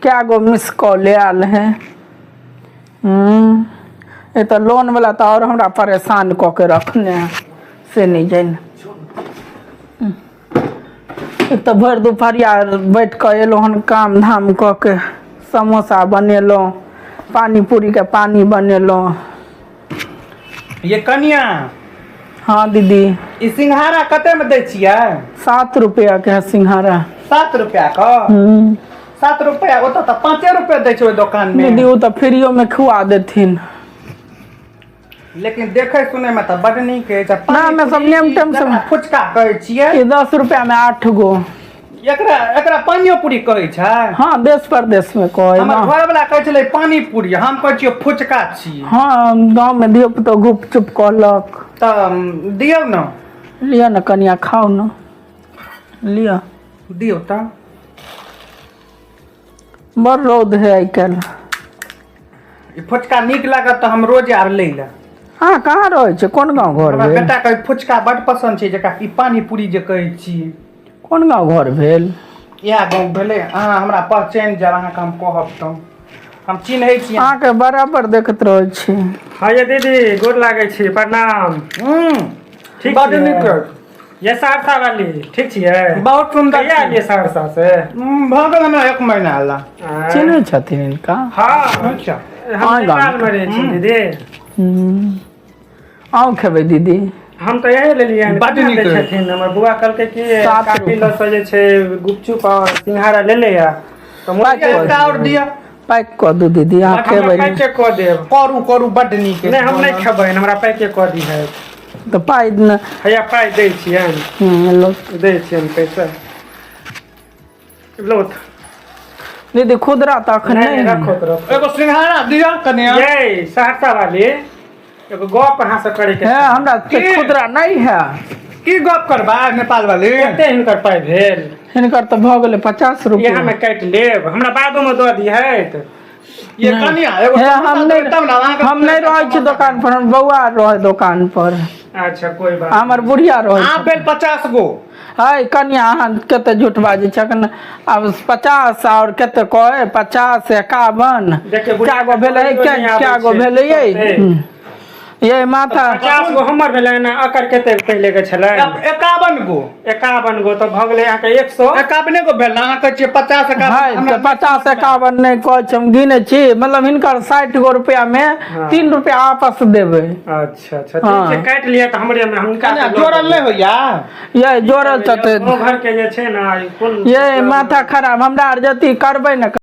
क्या गो miss call आल है। ये तो लोन वाला तो और हमरा परेशान क के रखने हैं से नहीं जान। तो भर दोपहरिया बैठ कर एलो हन काम धाम क के, समोसा बनेलो, पानी पूरी के पानी बनेलो। ये कनिया। हाँ दीदी। ई सिंघारा कते में दै छियै? 7 रुपया के है सिंघारा। 7 रुपया का? 7 रुपया वो तो 5 रुपया दै छै ओइ दुकान में। दीदी वो तो फ्रीओ में खुआ देथिन। लेकिन देखे सुने में तो बड़ नीक है। ना मैं सब नेम टेम से फुचका कहै छियै। ये 10 रुपया में 8 गो। एकरा पानियो पूरी कहै छै? हाँ देश परदेश में कहे। हमर घर वाला कहै छलै पानी पूरी, हम कहै छियै फुचका छी। हाँ गाँव में दियो तो गुप चुप कहलक त दियौ न। लिया न कनिया खाओ न, लिया दियौ त। बड़ रौद है आई कल। ई फुचका नीक लागत त हम रोज आर लै ला। हाँ कहाँ रहे छे, कोन गाँव घर हमरा भेल? बेटा के फुचका बड़ पसंद छै, जेकरा ई पानी पूरी जे कहै छी। कोन गाँव घर भेल? इएह गाँव भेलै। अहाँ हमरा पहचान जायब, अहाँके हम कहब त हम चिन्है छी। अहाँ के बराबर देखत रहे छी। हाँ ये दीदी गोर लागे छी, प्रणाम। ठीक बड़ छियै? नीक। ये सहरसा वाली ठीक छियै? बहुत सुंदर। कहिया एलियै सहरसा से? भऽ गेल हमरा 1 महीना आला। चिन्है छथिन इनका? हाँ अच्छा। हम नेपाल में रहै छी दीदी। आओ खेबै दीदी। हम तो यही लेलियै। बड नीक छथिन हमर बुआ कहलकै कि 7 काफी लऽ से जे छै गुपचुप और सिंघारा ले ले या तो एकटा और दिया। पैक कऽ दू दीदी, अहाँ खेबै नहीं? पैके कऽ देब। करू बड नीक। नहीं हम नहीं खेबै, हमरा पैके कऽ दी है। तो पाइ न हैया पाइ दै छियनि। लो दै छियनि पैसा। लो त। दीदी खुदरा तो अखन नहीं नहीं रखो तो रखो। एगो सिंघारा दिया कनिया। ये सहरसा वाली एगो गप अहाँ से करे के है, हमरा की? खुदरा नहीं है। की गप करबा नेपाल वाली? कते हिनकर पाइ भेल? हिनकर तो भऽ गेलै 50 रुपया। यहाँ में काटि लेब, हमरा बादो में दऽ दिहैत। ये कनिया एगो है, समोसा हम देबै तब ने अहाँके। हम नहीं रहे छी दुकान पर, हम बौआ रहे दुकान पर। अच्छा कोई बात हमर बुढ़िया रहे अहाँ छै। बेल 50 गो। है कनिया अहाँ कते झूठ बाजै छकन। अब 50 और कते कहे 50 51 देखिए, क्या गो भेलै? क्या गो भेलै ये माथा? 50 गो हमर भेलै ना, अकर कते पहिले के छलै? 51 गो। 51 गो तो भऽ गेलै अहाँके 100। 51 गो भेल ना। अहाँ कहै छियै 50 है हमरा तो 50 51 नहीं कहे छी, हम गिने छी। मतलब हिनकर 60 गो रुपया में 3 रुपया आपस देबै। अच्छा ठीक हाँ। छै, काटि लिअ त हमरे में हुनका कनिया जोड़ल नहीं होइया? ये जोड़ल छथिन। घर के जे छै ना कोन ये माथा खराब, हमरा आर जति करबै न